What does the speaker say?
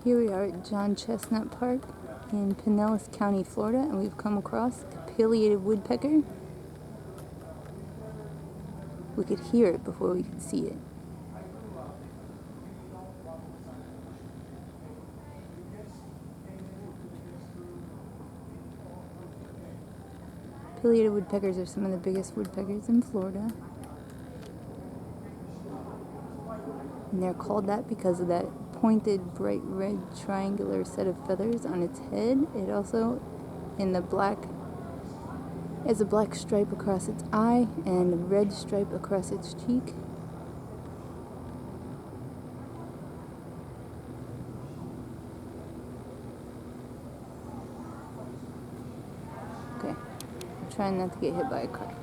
Here we are at John Chestnut Park in Pinellas County, Florida, and we've come across a pileated woodpecker. We could hear it before we could see it. Pileated woodpeckers are some of the biggest woodpeckers in Florida. And they're called that because of that pointed, bright red triangular set of feathers on its head. It also, has a black stripe across its eye and a red stripe across its cheek. Okay, I'm trying not to get hit by a car.